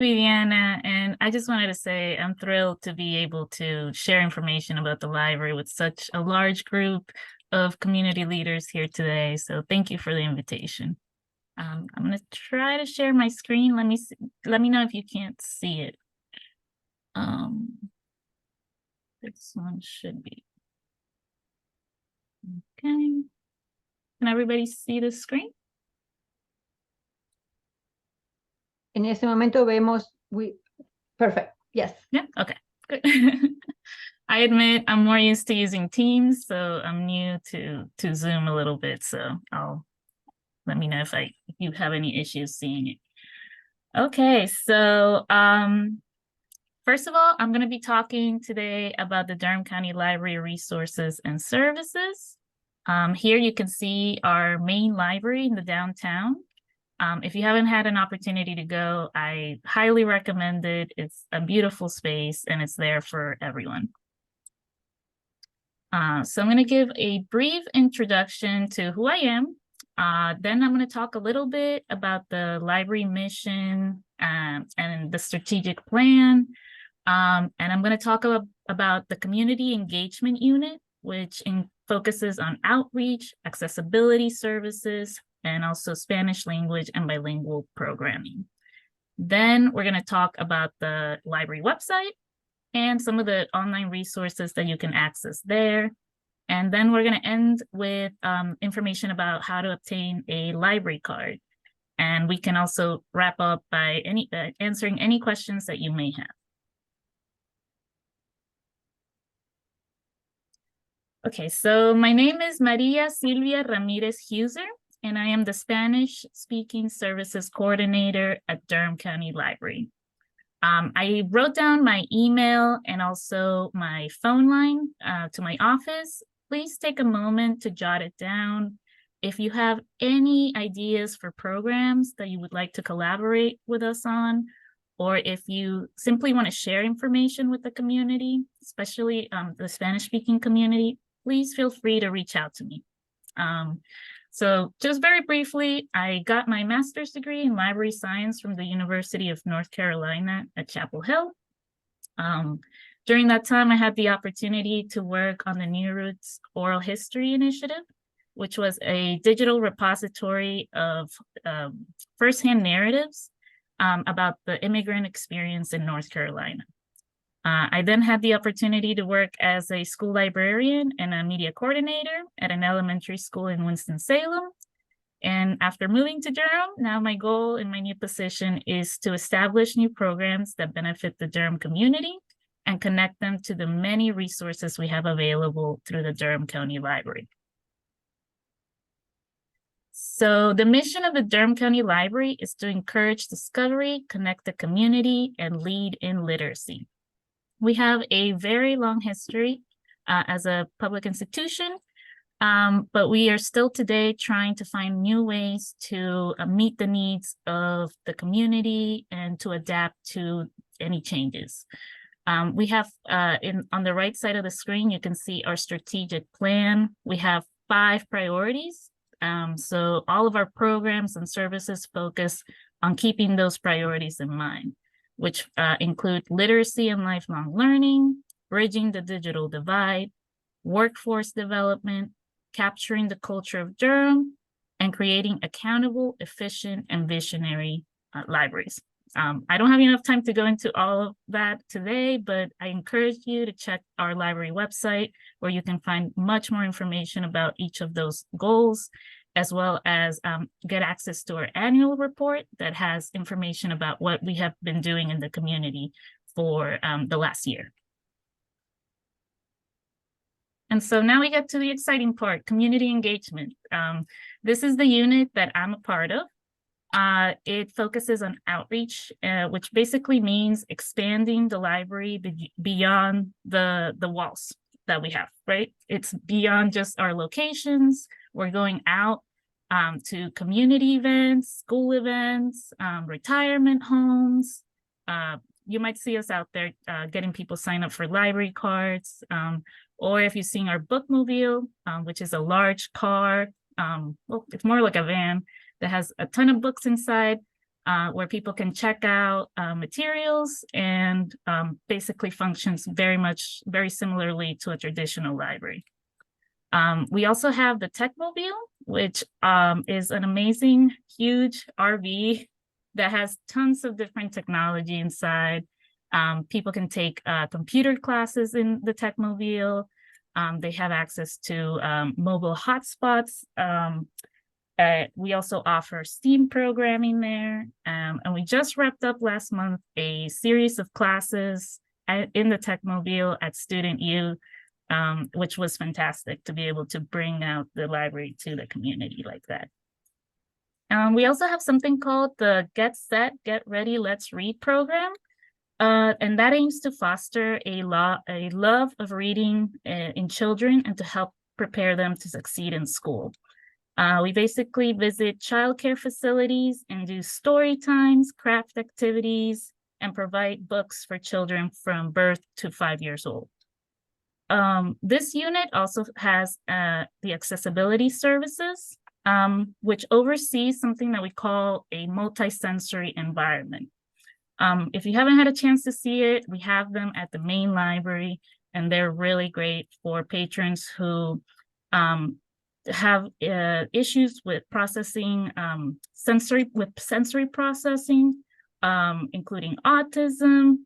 Viviana, and I just wanted to say I'm thrilled to be able to share information about the library with such a large group of community leaders here today. So thank you for the invitation. I'm going to try to share my screen. Let me know if you can't see it. This one should be okay. Can everybody see the screen? En este momento vemos, perfect, yes. Yeah, okay, good. I admit I'm more used to using Teams, so I'm new to Zoom a little bit. So let me know if you have any issues seeing it. Okay, so first of all, I'm going to be talking today about the Durham County Library resources and services. Here you can see our main library in the downtown. If you haven't had an opportunity to go, I highly recommend it. It's a beautiful space and it's there for everyone. So I'm going to give a brief introduction to who I am. Then I'm going to talk a little bit about the library mission and the strategic plan. And I'm going to talk about the community engagement unit, which focuses on outreach, accessibility services, and also Spanish language and bilingual programming. Then we're going to talk about the library website and some of the online resources that you can access there. And then we're going to end with information about how to obtain a library card. And we can also wrap up by answering any questions that you may have. Okay, so my name is Maria Silvia Ramirez-Heuser, and I am the Spanish-speaking services coordinator at Durham County Library. I wrote down my email and also my phone line to my office. Please take a moment to jot it down. If you have any ideas for programs that you would like to collaborate with us on, or if you simply want to share information with the community, especially the Spanish-speaking community, please feel free to reach out to me. So just very briefly, I got my master's degree in library science from the University of North Carolina at Chapel Hill. During that time, I had the opportunity to work on the New Roots Oral History Initiative, which was a digital repository of firsthand narratives about the immigrant experience in North Carolina. I then had the opportunity to work as a school librarian and a media coordinator at an elementary school in Winston-Salem. And after moving to Durham, now my goal in my new position is to establish new programs that benefit the Durham community and connect them to the many resources we have available through the Durham County Library. So the mission of the Durham County Library is to encourage discovery, connect the community, and lead in literacy. We have a very long history as a public institution, but we are still today trying to find new ways to meet the needs of the community and to adapt to any changes. We have on the right side of the screen, you can see our strategic plan. We have 5 priorities. So all of our programs and services focus on keeping those priorities in mind, which include literacy and lifelong learning, bridging the digital divide, workforce development, capturing the culture of Durham, and creating accountable, efficient, and visionary libraries. I don't have enough time to go into all of that today, but I encourage you to check our library website where you can find much more information about each of those goals, as well as get access to our annual report that has information about what we have been doing in the community for the last year. And so now we get to the exciting part, community engagement. This is the unit that I'm a part of. It focuses on outreach, which basically means expanding the library beyond the walls that we have, right? It's beyond just our locations. We're going out to community events, school events, retirement homes. You might see us out there getting people sign up for library cards, or if you've seen our bookmobile, which is a large car, well, it's more like a van that has a ton of books inside. where people can check out materials and basically functions very similarly to a traditional library. We also have the Techmobile, which is an amazing, huge RV that has tons of different technology inside. People can take computer classes in the Techmobile. They have access to mobile hotspots. We also offer STEAM programming there. And we just wrapped up last month a series of classes in the Techmobile at Student U, which was fantastic to be able to bring out the library to the community like that. We also have something called the Get Set, Get Ready, Let's Read program. And that aims to foster a love of reading in children and to help prepare them to succeed in school. We basically visit childcare facilities and do story times, craft activities, and provide books for children from birth to 5 years old. This unit also has the accessibility services, which oversees something that we call a multisensory environment. If you haven't had a chance to see it, we have them at the main library, and they're really great for patrons who have issues with processing, sensory processing, including autism,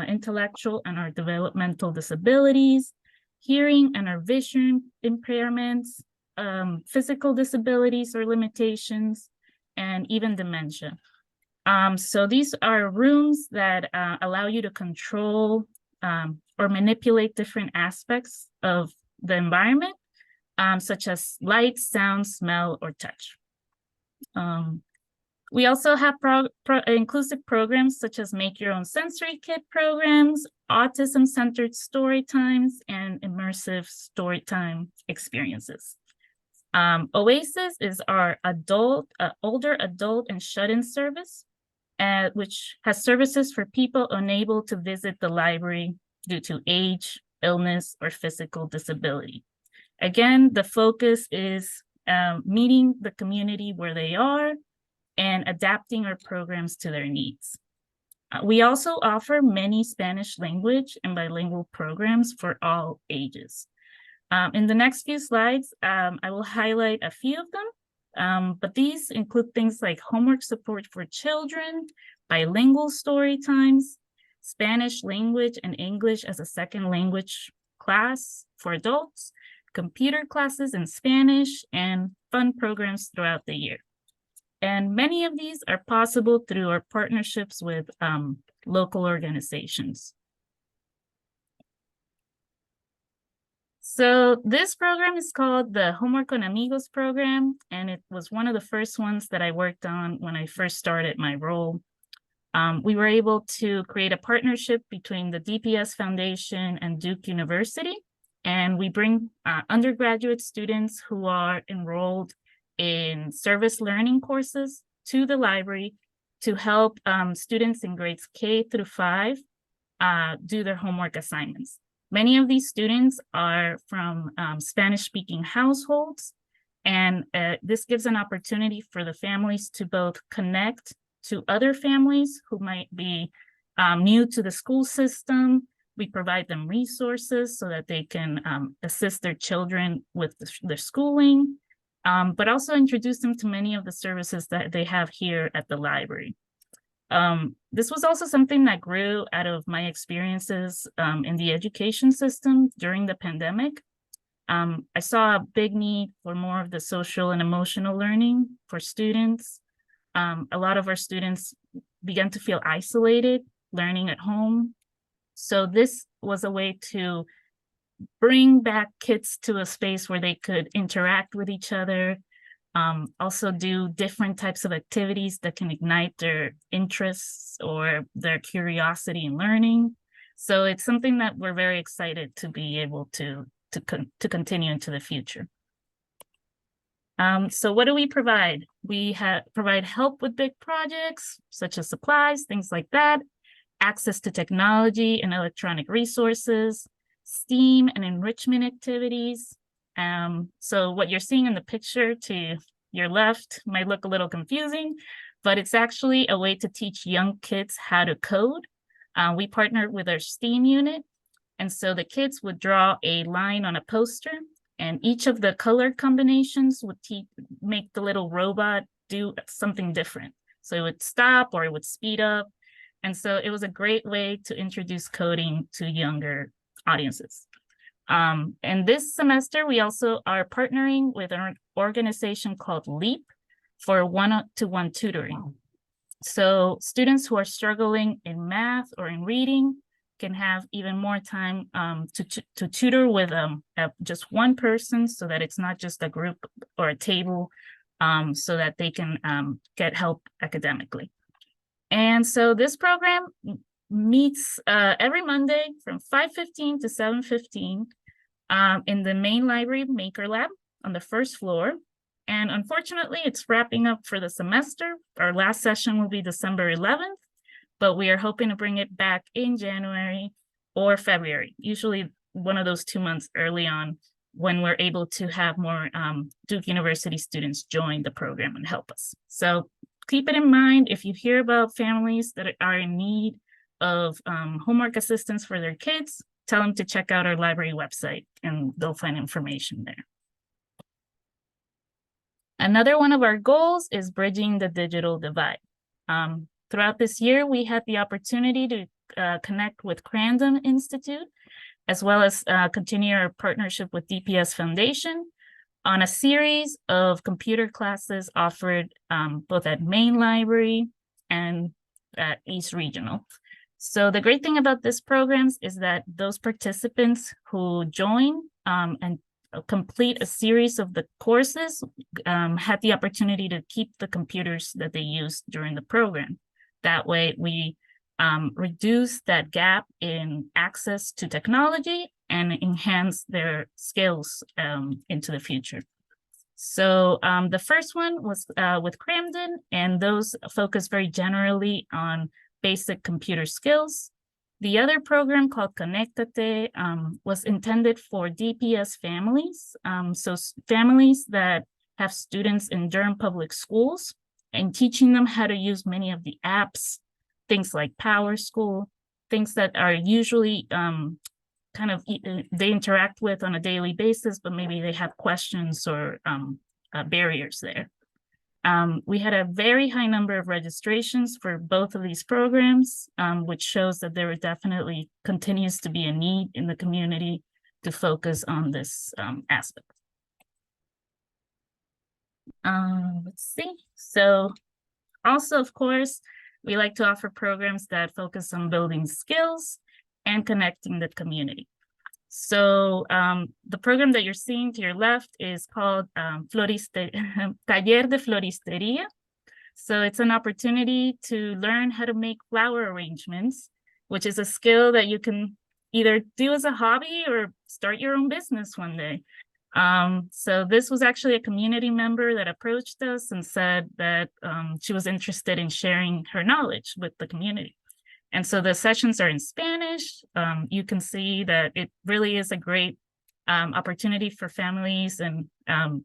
intellectual and or developmental disabilities, hearing and or vision impairments, physical disabilities or limitations, and even dementia. So these are rooms that allow you to control or manipulate different aspects of the environment, such as light, sound, smell, or touch. We also have inclusive programs such as Make Your Own Sensory Kit programs, autism-centered story times, and immersive storytime experiences. Oasis is our older adult and shut-in service, which has services for people unable to visit the library due to age, illness, or physical disability. Again, the focus is meeting the community where they are and adapting our programs to their needs. We also offer many Spanish language and bilingual programs for all ages. In the next few slides, I will highlight a few of them, but these include things like homework support for children, bilingual story times, Spanish language and English as a second language class for adults, computer classes in Spanish, and fun programs throughout the year. And many of these are possible through our partnerships with local organizations. So this program is called the Homework con Amigos program, and it was one of the first ones that I worked on when I first started my role. We were able to create a partnership between the DPS Foundation and Duke University, and we bring undergraduate students who are enrolled in service learning courses to the library to help students in grades K through 5 do their homework assignments. Many of these students are from Spanish-speaking households, and this gives an opportunity for the families to both connect to other families who might be new to the school system. We provide them resources so that they can assist their children with their schooling, but also introduce them to many of the services that they have here at the library. This was also something that grew out of my experiences in the education system during the pandemic. I saw a big need for more of the social and emotional learning for students. A lot of our students began to feel isolated learning at home. So this was a way to bring back kids to a space where they could interact with each other, also do different types of activities that can ignite their interests or their curiosity in learning. So it's something that we're very excited to be able to continue into the future. So what do we provide? We provide help with big projects, such as supplies, things like that, access to technology and electronic resources, STEAM and enrichment activities. So what you're seeing in the picture to your left might look a little confusing, but it's actually a way to teach young kids how to code. We partnered with our STEAM unit, and so the kids would draw a line on a poster, and each of the color combinations would make the little robot do something different. So it would stop or it would speed up. And so it was a great way to introduce coding to younger audiences. And this semester, we also are partnering with an organization called LEAP for one-to-one tutoring. So students who are struggling in math or in reading can have even more time to tutor with just one person, so that it's not just a group or a table, so that they can get help academically. And so this program meets every Monday from 5:15 to 7:15 in the main library Maker Lab on the first floor. And unfortunately, it's wrapping up for the semester. Our last session will be December 11th, but we are hoping to bring it back in January or February, usually one of those 2 months early on, when we're able to have more Duke University students join the program and help us. So keep it in mind, if you hear about families that are in need of homework assistance for their kids, tell them to check out our library website and they'll find information there. Another one of our goals is bridging the digital divide. Throughout this year, we had the opportunity to connect with Crandon Institute, as well as continue our partnership with DPS Foundation on a series of computer classes offered both at Main Library and at East Regional. So the great thing about this programs is that those participants who join and complete a series of the courses had the opportunity to keep the computers that they used during the program. That way we reduce that gap in access to technology and enhance their skills into the future. So the first one was with Cramden, and those focus very generally on basic computer skills. The other program called Conectate was intended for DPS families, so families that have students in Durham Public Schools, and teaching them how to use many of the apps, things like Power School, things that are usually kind of they interact with on a daily basis, but maybe they have questions or barriers there. We had a very high number of registrations for both of these programs, which shows that there definitely continues to be a need in the community to focus on this aspect. Let's see. So also, of course, we like to offer programs that focus on building skills and connecting the community. So the program that you're seeing to your left is called Taller de Floristería. So it's an opportunity to learn how to make flower arrangements, which is a skill that you can either do as a hobby or start your own business one day. So this was actually a community member that approached us and said that she was interested in sharing her knowledge with the community. And so the sessions are in Spanish. You can see that it really is a great opportunity for families and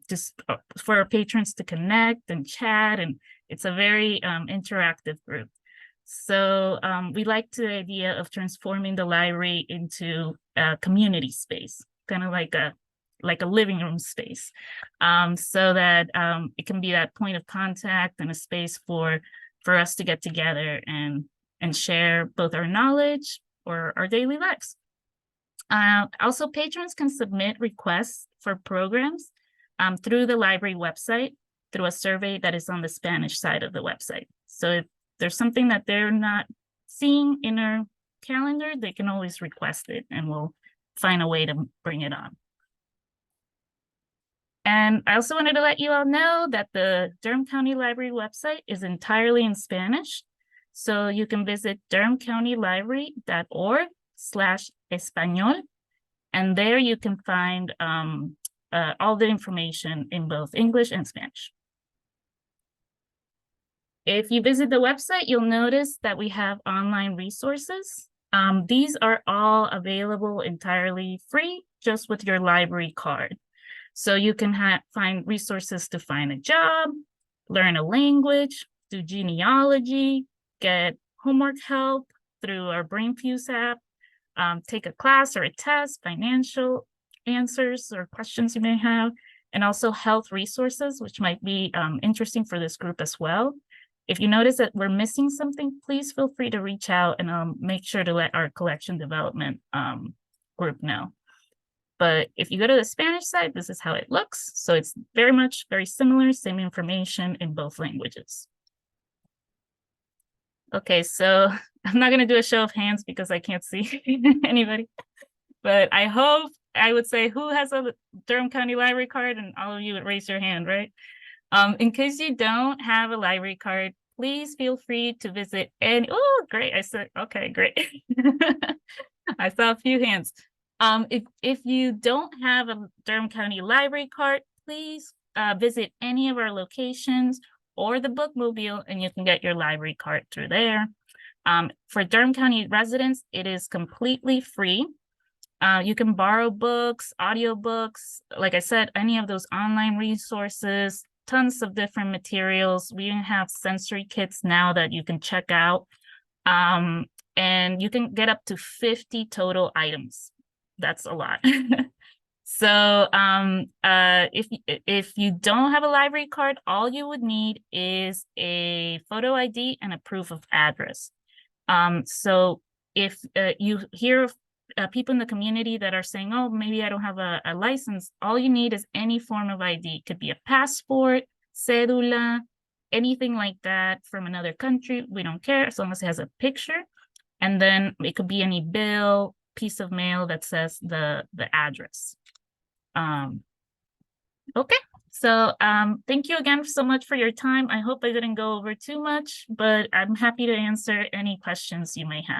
just for our patrons to connect and chat. And it's a very interactive group. So we like the idea of transforming the library into a community space, kind of like a living room space, so that it can be that point of contact and a space for us to get together and share both our knowledge or our daily lives. Also, patrons can submit requests for programs through the library website, through a survey that is on the Spanish side of the website. So if there's something that they're not seeing in our calendar, they can always request it and we'll find a way to bring it on. And I also wanted to let you all know that the Durham County Library website is entirely in Spanish. So you can visit durhamcountylibrary.org/español, and there you can find all the information in both English and Spanish. If you visit the website, you'll notice that we have online resources. These are all available entirely free, just with your library card. So you can find resources to find a job, learn a language, do genealogy, get homework help through our BrainFuse app, take a class or a test, financial answers or questions you may have, and also health resources, which might be interesting for this group as well. If you notice that we're missing something, please feel free to reach out and make sure to let our collection development group know. But if you go to the Spanish side, this is how it looks. So it's very similar, same information in both languages. Okay, so I'm not going to do a show of hands because I can't see anybody. But I would say who has a Durham County Library card, and all of you would raise your hand, right? In case you don't have a library card, please feel free to visit any, oh, great, I said, okay, great. I saw a few hands. If you don't have a Durham County Library card, please visit any of our locations or the bookmobile, and you can get your library card through there. For Durham County residents, it is completely free. You can borrow books, audiobooks, like I said, any of those online resources, tons of different materials. We even have sensory kits now that you can check out. And you can get up to 50 total items. That's a lot. So if you don't have a library card, all you would need is a photo ID and a proof of address. So if you hear of people in the community that are saying, oh, maybe I don't have a license, all you need is any form of ID. It could be a passport, cédula, anything like that from another country. We don't care as long as it has a picture. And then it could be any bill, piece of mail that says the address. Okay, so thank you again so much for your time. I hope I didn't go over too much, but I'm happy to answer any questions you may have.